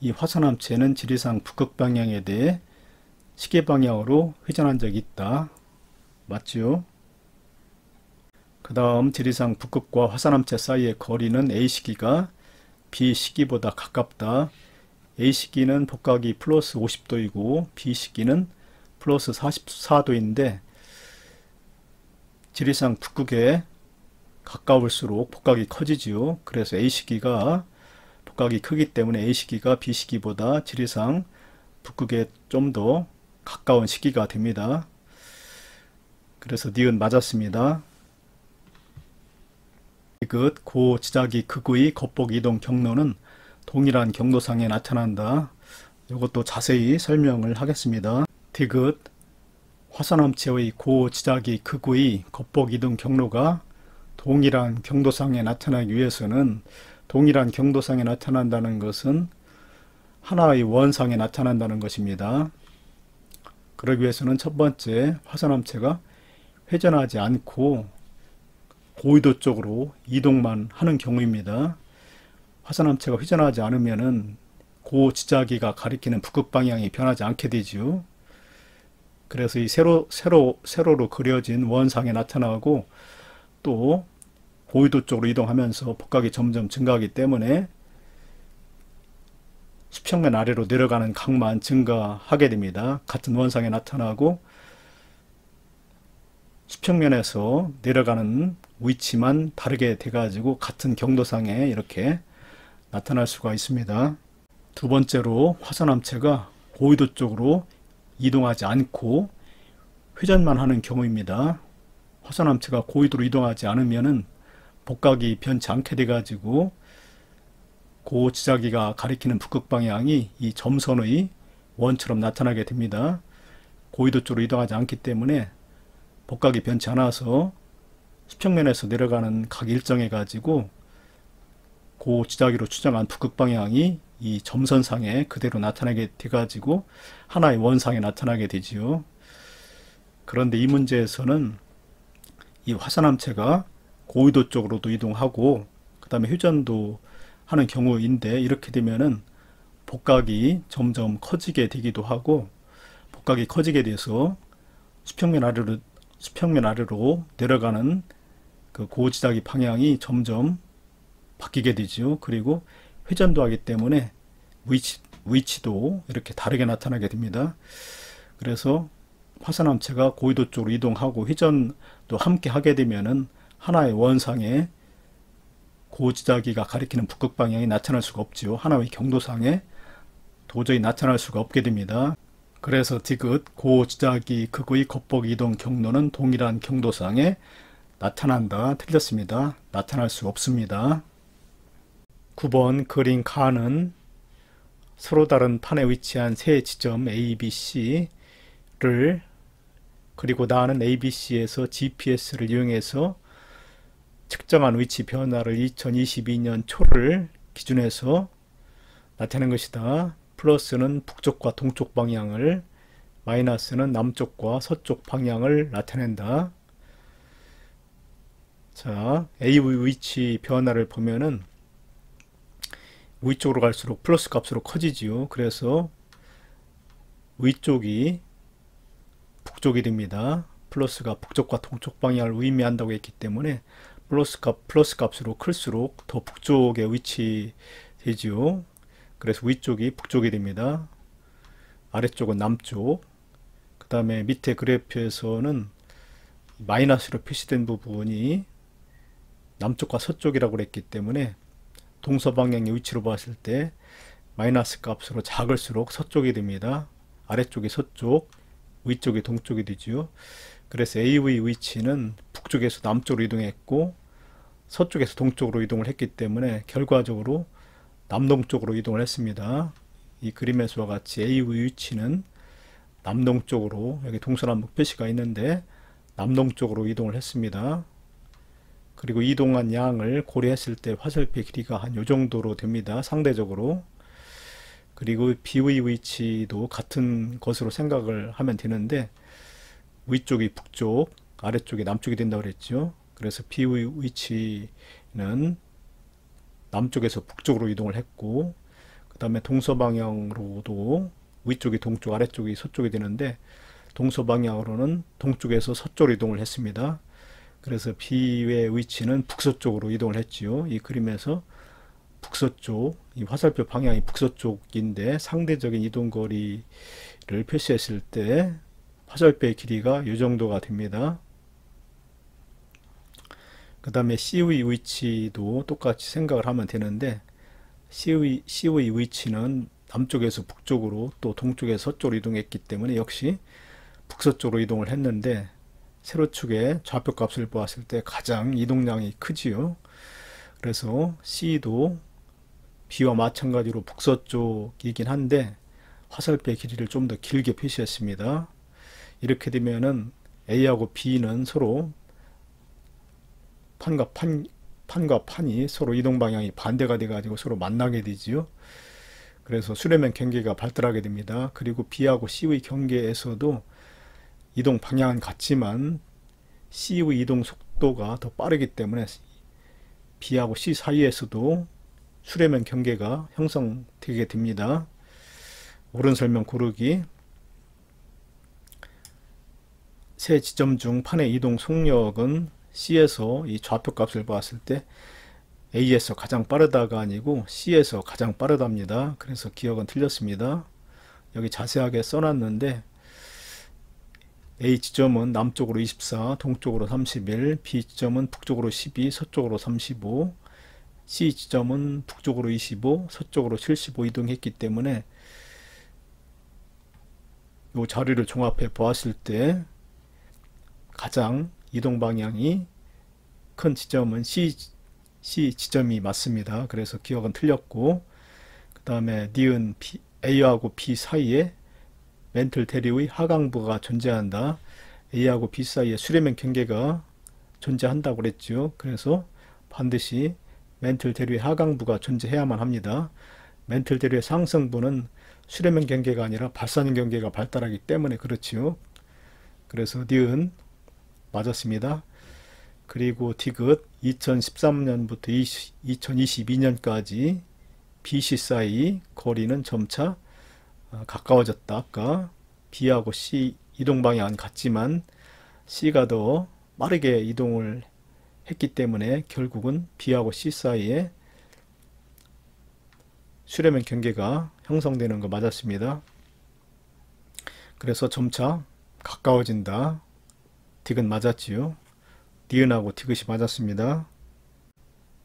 이 화산암체는 지리상 북극 방향에 대해 시계 방향으로 회전한 적이 있다. 맞죠? 그 다음 지리상 북극과 화산암체 사이의 거리는 A 시기가 B 시기보다 가깝다. A 시기는 복각이 플러스 50도이고 B 시기는 플러스 44도인데 지리상 북극에 가까울수록 복각이 커지지요. 그래서 A 시기가 복각이 크기 때문에 A 시기가 B 시기보다 지리상 북극에 좀 더 가까운 시기가 됩니다. 그래서 니은 맞았습니다. 디귿 고 지자기 극의 겉복 이동 경로는 동일한 경로상에 나타난다. 이것도 자세히 설명을 하겠습니다. 디귿 화산암체의 고 지자기 극의 겉복 이동 경로가 동일한 경도상에 나타나기 위해서는, 동일한 경도상에 나타난다는 것은 하나의 원상에 나타난다는 것입니다. 그러기 위해서는 첫 번째, 화산암체가 회전하지 않고 고위도 쪽으로 이동만 하는 경우입니다. 화산암체가 회전하지 않으면은 고 지자기가 가리키는 북극 방향이 변하지 않게 되죠. 그래서 이 세로로 그려진 원상에 나타나고 또 고위도 쪽으로 이동하면서 복각이 점점 증가하기 때문에 수평면 아래로 내려가는 각만 증가하게 됩니다. 같은 원상에 나타나고 수평면에서 내려가는 위치만 다르게 돼가지고 같은 경도상에 이렇게 나타날 수가 있습니다. 두 번째로 화산암체가 고위도 쪽으로 이동하지 않고 회전만 하는 경우입니다. 화산암체가 고위도로 이동하지 않으면은 복각이 변치 않게 돼가지고 고 지자기가 가리키는 북극 방향이 이 점선의 원처럼 나타나게 됩니다. 고위도 쪽으로 이동하지 않기 때문에 복각이 변치 않아서 수평면에서 내려가는 각 일정해 가지고 고 지자기로 추정한 북극 방향이 이 점선상에 그대로 나타나게 돼 가지고 하나의 원상에 나타나게 되지요. 그런데 이 문제에서는 이 화산암체가 고위도 쪽으로도 이동하고 그 다음에 회전도 하는 경우인데, 이렇게 되면은 복각이 점점 커지게 되기도 하고, 복각이 커지게 돼서 수평면 아래로 내려가는 그 고지자기 방향이 점점 바뀌게 되죠. 그리고 회전도 하기 때문에 위치도 이렇게 다르게 나타나게 됩니다. 그래서 화산암체가 고위도 쪽으로 이동하고 회전도 함께 하게 되면은 하나의 원상에 고지자기가 가리키는 북극 방향이 나타날 수가 없지요. 하나의 경도상에 도저히 나타날 수가 없게 됩니다. 그래서 디귿 고지자기 극의 겉복 이동 경로는 동일한 경도상에 나타난다. 틀렸습니다. 나타날 수 없습니다. 9번 그린 가는 서로 다른 판에 위치한 세 지점 A, B, C를 그리고 나는 A, B, C에서 GPS를 이용해서 측정한 위치 변화를 2022년 초를 기준해서 나타낸 것이다. 플러스는 북쪽과 동쪽 방향을, 마이너스는 남쪽과 서쪽 방향을 나타낸다. 자, A의 위치 변화를 보면은 위쪽으로 갈수록 플러스 값으로 커지지요. 그래서 위쪽이 북쪽이 됩니다. 플러스가 북쪽과 동쪽 방향을 의미한다고 했기 때문에 플러스 값으로 클수록 더 북쪽에 위치되지요. 그래서 위쪽이 북쪽이 됩니다. 아래쪽은 남쪽. 그 다음에 밑에 그래프에서는 마이너스로 표시된 부분이 남쪽과 서쪽이라고 그랬기 때문에 동서방향의 위치로 봤을 때 마이너스 값으로 작을수록 서쪽이 됩니다. 아래쪽이 서쪽, 위쪽이 동쪽이 되지요. 그래서 A의 위치는 북쪽에서 남쪽으로 이동했고 서쪽에서 동쪽으로 이동을 했기 때문에 결과적으로 남동쪽으로 이동을 했습니다. 이 그림에서와 같이 A의 위치는 남동쪽으로, 여기 동서남북 표시가 있는데 남동쪽으로 이동을 했습니다. 그리고 이동한 양을 고려했을 때 화살표 길이가 한 요 정도로 됩니다. 상대적으로. 그리고 B의 위치도 같은 것으로 생각을 하면 되는데 위쪽이 북쪽, 아래쪽이 남쪽이 된다고 그랬죠. 그래서 B의 위치는 남쪽에서 북쪽으로 이동을 했고, 그 다음에 동서방향으로도 위쪽이 동쪽, 아래쪽이 서쪽이 되는데, 동서방향으로는 동쪽에서 서쪽으로 이동을 했습니다. 그래서 B의 위치는 북서쪽으로 이동을 했지요. 이 그림에서 북서쪽, 이 화살표 방향이 북서쪽인데 상대적인 이동거리를 표시했을 때 화살표의 길이가 이 정도가 됩니다. 그 다음에 C의 위치도 똑같이 생각을 하면 되는데, C의 위치는 남쪽에서 북쪽으로 또 동쪽에서 서쪽으로 이동했기 때문에 역시 북서쪽으로 이동을 했는데, 세로축의 좌표값을 보았을 때 가장 이동량이 크지요. 그래서 C도 B와 마찬가지로 북서쪽이긴 한데 화살표의 길이를 좀 더 길게 표시했습니다. 이렇게 되면은 A하고 B는 서로 판과 판이 서로 이동 방향이 반대가 돼 가지고 서로 만나게 되지요. 그래서 수렴면 경계가 발달하게 됩니다. 그리고 B하고 C의 경계에서도 이동 방향은 같지만 C의 이동 속도가 더 빠르기 때문에 B하고 C 사이에서도 수렴면 경계가 형성되게 됩니다. 옳은 설명 고르기. 세 지점 중 판의 이동 속력은 C에서 이 좌표 값을 봤을 때 A에서 가장 빠르다가 아니고 C에서 가장 빠르답니다. 그래서 기억은 틀렸습니다. 여기 자세하게 써놨는데 A 지점은 남쪽으로 24, 동쪽으로 31, B 지점은 북쪽으로 12, 서쪽으로 35, C 지점은 북쪽으로 25, 서쪽으로 75 이동했기 때문에 이 자료를 종합해 보았을 때 가장 이동 방향이 큰 지점은 C 지점이 맞습니다. 그래서 기억은 틀렸고, 그 다음에 니은 A하고 B 사이에 멘틀 대류의 하강부가 존재한다. A하고 B 사이에 수렴면 경계가 존재한다고 그랬죠. 그래서 반드시 멘틀 대류의 하강부가 존재해야만 합니다. 멘틀 대류의 상승부는 수렴면 경계가 아니라 발산 경계가 발달하기 때문에 그렇지요. 그래서 니은 맞았습니다. 그리고 디귿 2013년부터 2022년까지 BC 사이 거리는 점차 가까워졌다. 아까 B하고 C 이동 방향은 같지만 C가 더 빠르게 이동을 했기 때문에 결국은 B하고 C 사이에 수렴면 경계가 형성되는 거 맞았습니다. 그래서 점차 가까워진다. 디귿 맞았지요. 니은하고 디귿이 맞았습니다.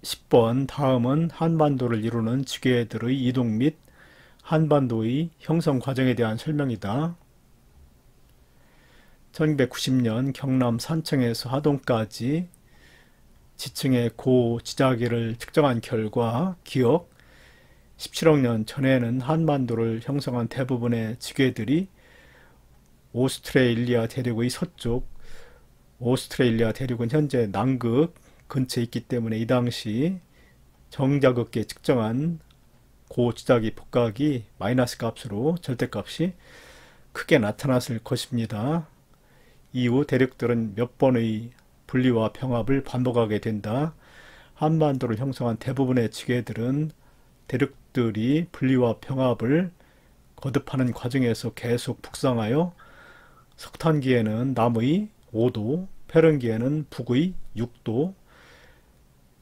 10번 다음은 한반도를 이루는 지게들의 이동 및 한반도의 형성 과정에 대한 설명이다. 1990년 경남 산청에서 하동까지 지층의 고지자계를 측정한 결과 기억 17억 년 전에는 한반도를 형성한 대부분의 지게들이 오스트레일리아 대륙의 서쪽, 오스트레일리아 대륙은 현재 남극 근처에 있기 때문에 이 당시 정자극계 측정한 고지자기 폭각이 마이너스 값으로 절대값이 크게 나타났을 것입니다. 이후 대륙들은 몇 번의 분리와 평합을 반복하게 된다. 한반도를 형성한 대부분의 지게들은 대륙들이 분리와 평합을 거듭하는 과정에서 계속 북상하여 석탄기에는 남의 5도, 페른기에는 북의 6도,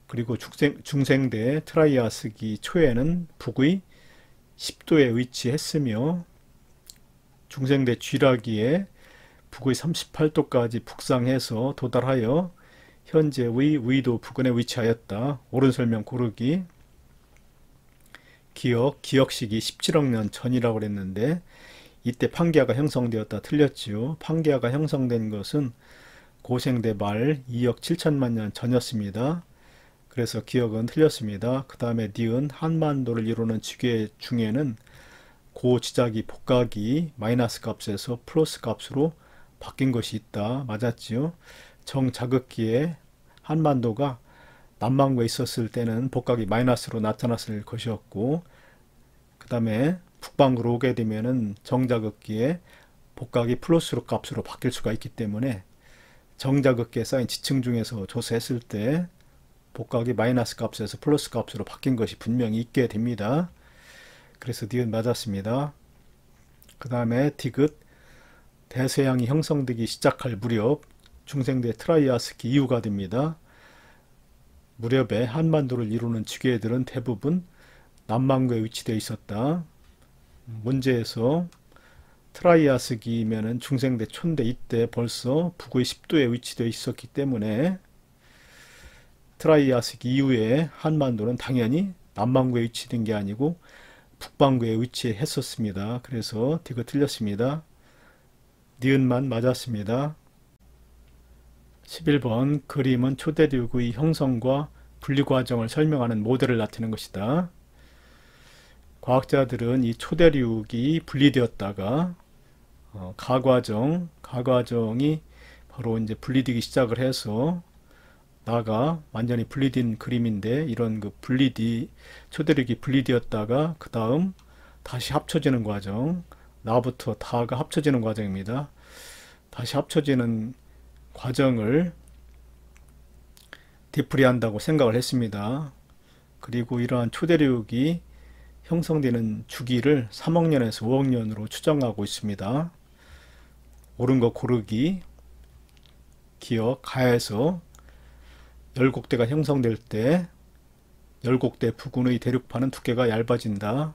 그리고 중생대 트라이아스기 초에는 북의 10도에 위치했으며 중생대 쥐라기에 북의 38도까지 북상해서 도달하여 현재의 위도 부근에 위치하였다. 옳은 설명 고르기. 기억시기 17억 년 전이라고 그랬는데 이때 판게아가 형성되었다. 틀렸지요. 판게아가 형성된 것은 고생대 말 2억 7천만 년 전이었습니다. 그래서 기억은 틀렸습니다. 그 다음에 니은 한반도를 이루는 지게 중에는 고지자기 폭각이 마이너스 값에서 플러스 값으로 바뀐 것이 있다. 맞았지요. 정자극기에 한반도가 남반구에 있었을 때는 폭각이 마이너스로 나타났을 것이었고, 그 다음에 북반구로 오게 되면은 정자극기에 복각이 플러스 값으로 바뀔 수가 있기 때문에 정자극계에 쌓인 지층 중에서 조사했을 때 복각이 마이너스 값에서 플러스 값으로 바뀐 것이 분명히 있게 됩니다. 그래서 니은 맞았습니다. 그 다음에 디귿, 대서양이 형성되기 시작할 무렵 중생대 트라이아스기 이후가 됩니다. 무렵에 한반도를 이루는 지괴들은 대부분 남반구에 위치되어 있었다. 문제에서 트라이아스기면은 중생대 촌대 이때 벌써 북의 10도에 위치되어 있었기 때문에 트라이아스기 이후에 한반도는 당연히 남반구에 위치된 게 아니고 북반구에 위치했었습니다. 그래서 디귿 틀렸습니다. 니은만 맞았습니다. 11번 그림은 초대륙의 형성과 분리 과정을 설명하는 모델을 나타내는 것이다. 과학자들은 이 초대륙이 분리되었다가 가과정이 바로 이제 분리되기 시작을 해서 나가 완전히 분리된 그림인데, 이런 그 초대륙이 분리되었다가 그 다음 다시 합쳐지는 과정, 나부터 다가 합쳐지는 과정입니다. 다시 합쳐지는 과정을 되풀이한다고 생각을 했습니다. 그리고 이러한 초대륙이 형성되는 주기를 3억 년에서 5억 년으로 추정하고 있습니다. 옳은 거 고르기, 기억, 가에서 열곡대가 형성될 때 열곡대 부근의 대륙판은 두께가 얇아진다.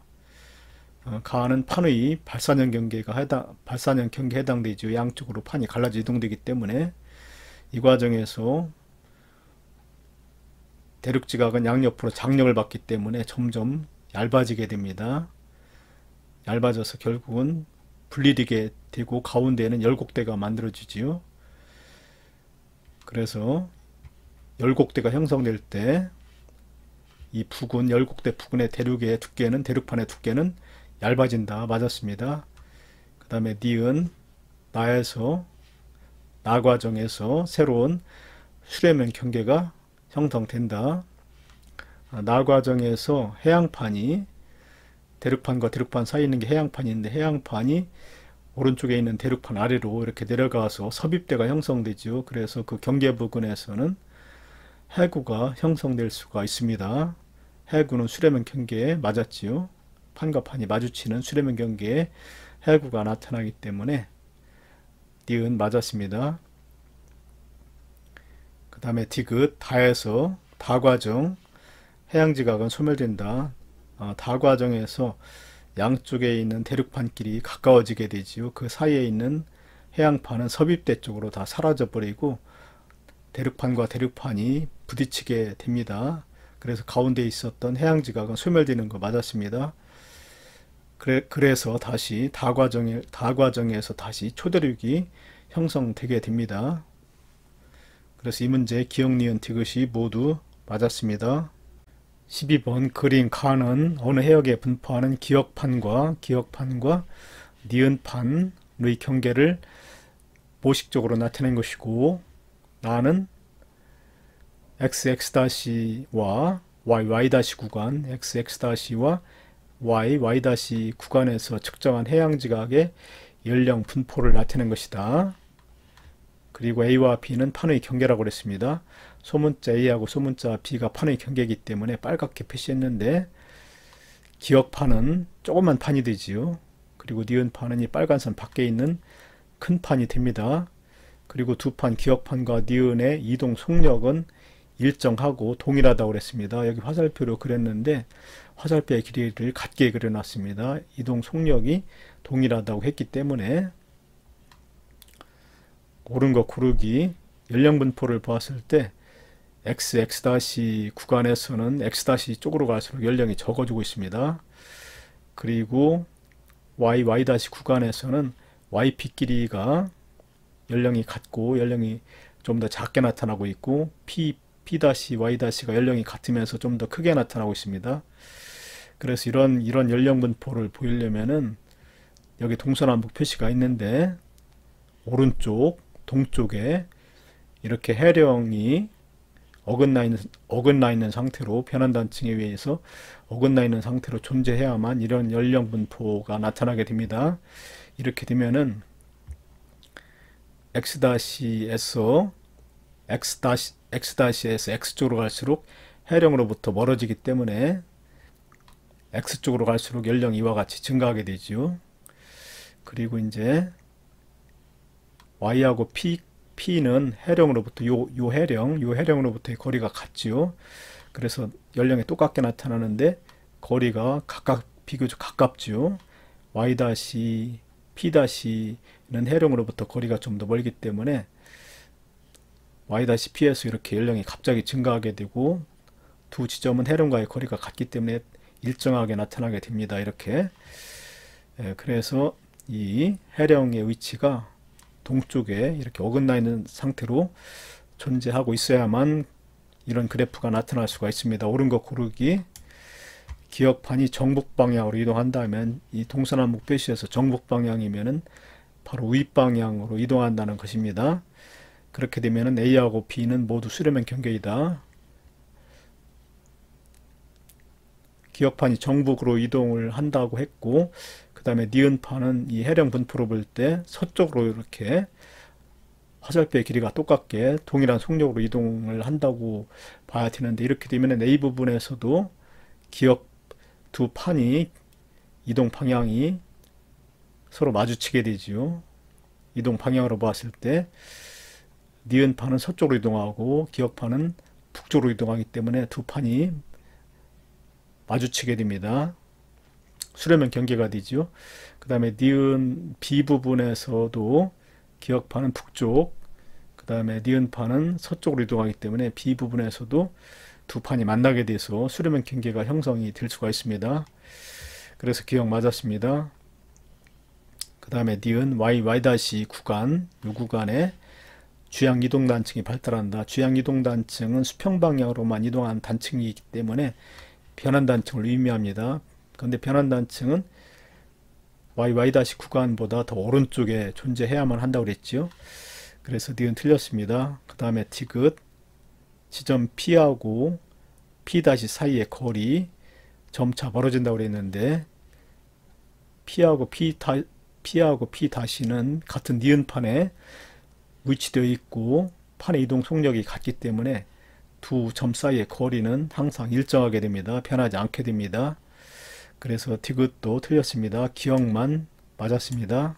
가는 판의 발사년 경계에 해당되죠. 양쪽으로 판이 갈라져 이동되기 때문에 이 과정에서 대륙지각은 양옆으로 장력을 받기 때문에 점점 얇아지게 됩니다. 얇아져서 결국은 분리되게 되고 가운데에는 열곡대가 만들어지지요. 그래서 열곡대가 형성될 때 이 부근, 열곡대 부근의 대륙의 두께는, 대륙판의 두께는 얇아진다. 맞았습니다. 그 다음에 니은, 나 과정에서 새로운 수렴형 경계가 형성된다. 나 과정에서 해양판이, 대륙판과 대륙판 사이에 있는 게 해양판인데, 해양판이 오른쪽에 있는 대륙판 아래로 이렇게 내려가서 섭입대가 형성되죠. 그래서 그 경계 부근에서는 해구가 형성될 수가 있습니다. 해구는 수렴형 경계에 맞았지요. 판과 판이 마주치는 수렴형 경계에 해구가 나타나기 때문에 니은 맞았습니다. 그 다음에 디귿, 다에서 다과정, 해양지각은 소멸된다. 다과정에서 양쪽에 있는 대륙판끼리 가까워지게 되지요. 그 사이에 있는 해양판은 섭입대 쪽으로 다 사라져 버리고 대륙판과 대륙판이 부딪히게 됩니다. 그래서 가운데 있었던 해양지각은 소멸되는 거 맞았습니다. 그래서 다시 다과정에서 다시 초대륙이 형성되게 됩니다. 그래서 이 문제 기억, 니은, 디귿이 모두 맞았습니다. 12번 그림 가는 어느 해역에 분포하는 기역판과 니은판의 경계를 모식적으로 나타낸 것이고, 나는 xx-와 yy- 구간, xx-와 yy- 구간에서 측정한 해양지각의 연령 분포를 나타낸 것이다. 그리고 A와 B는 판의 경계라고 그랬습니다. 소문자 A하고 소문자 B가 판의 경계이기 때문에 빨갛게 표시했는데, 기역판은 조그만 판이 되지요. 그리고 니은판은 이 빨간 선 밖에 있는 큰 판이 됩니다. 그리고 두 판, 기역판과 니은의 이동 속력은 일정하고 동일하다고 그랬습니다. 여기 화살표로 그렸는데 화살표의 길이를 같게 그려놨습니다. 이동 속력이 동일하다고 했기 때문에 옳은 거 고르기, 연령 분포를 보았을 때 xx- 구간에서는 x- 쪽으로 갈수록 연령이 적어지고 있습니다. 그리고 yy- 구간에서는 yp 길이가 연령이 같고 연령이 좀 더 작게 나타나고 있고 p'-y'-가 연령이 같으면서 좀 더 크게 나타나고 있습니다. 그래서 이런 연령 분포를 보이려면은 여기 동서남북 표시가 있는데 오른쪽 동쪽에 이렇게 해령이 어긋나 있는 상태로, 변환단층에 의해서 어긋나 있는 상태로 존재해야만 이런 연령 분포가 나타나게 됩니다. 이렇게 되면은 X-에서 X-에서 X쪽으로 갈수록 해령으로부터 멀어지기 때문에 X쪽으로 갈수록 연령이 이와 같이 증가하게 되죠. 그리고 이제 Y하고 P는 해령으로부터 요 해령으로부터의 거리가 같지요. 그래서 연령이 똑같게 나타나는데 거리가 비교적 가깝죠. Y-P-는 해령으로부터 거리가 좀 더 멀기 때문에 Y-P에서 이렇게 연령이 갑자기 증가하게 되고 두 지점은 해령과의 거리가 같기 때문에 일정하게 나타나게 됩니다. 이렇게. 그래서 이 해령의 위치가 동쪽에 이렇게 어긋나 있는 상태로 존재하고 있어야만 이런 그래프가 나타날 수가 있습니다. 옳은 거 고르기. 기억판이 정북 방향으로 이동한다면 이 동서남북 표시에서 정북 방향이면은 바로 윗방향으로 이동한다는 것입니다. 그렇게 되면은 A하고 B는 모두 수렴형 경계이다. 기억판이 정북으로 이동을 한다고 했고, 그 다음에 니은판은 이 해령 분포로 볼 때 서쪽으로 이렇게 화살표의 길이가 똑같게 동일한 속력으로 이동을 한다고 봐야 되는데, 이렇게 되면 A 부분에서도 기억 두 판이 이동 방향이 서로 마주치게 되지요. 이동 방향으로 봤을 때 니은판은 서쪽으로 이동하고 기억판은 북쪽으로 이동하기 때문에 두 판이 마주치게 됩니다. 수렴형 경계가 되죠. 그 다음에 니은 B 부분에서도 기억판은 북쪽, 그 다음에 니은판은 서쪽으로 이동하기 때문에 B 부분에서도 두 판이 만나게 돼서 수렴형 경계가 형성이 될 수가 있습니다. 그래서 기억 맞았습니다. 그 다음에 니은 Y 구간, 이 구간에 주양 이동 단층이 발달한다. 주양 이동 단층은 수평 방향으로만 이동하는 단층이기 때문에 변환 단층을 의미합니다. 그런데 변환 단층은 Y 구간보다 더 오른쪽에 존재해야만 한다고 그랬죠. 그래서 니은 틀렸습니다. 그 다음에 디귿 지점 P하고 P 사이의 거리 점차 멀어진다고 그랬는데 P하고 P는 같은 니은판에 위치되어 있고 판의 이동 속력이 같기 때문에 두 점 사이의 거리는 항상 일정하게 됩니다. 변하지 않게 됩니다. 그래서 디귿도 틀렸습니다. 기억만 맞았습니다.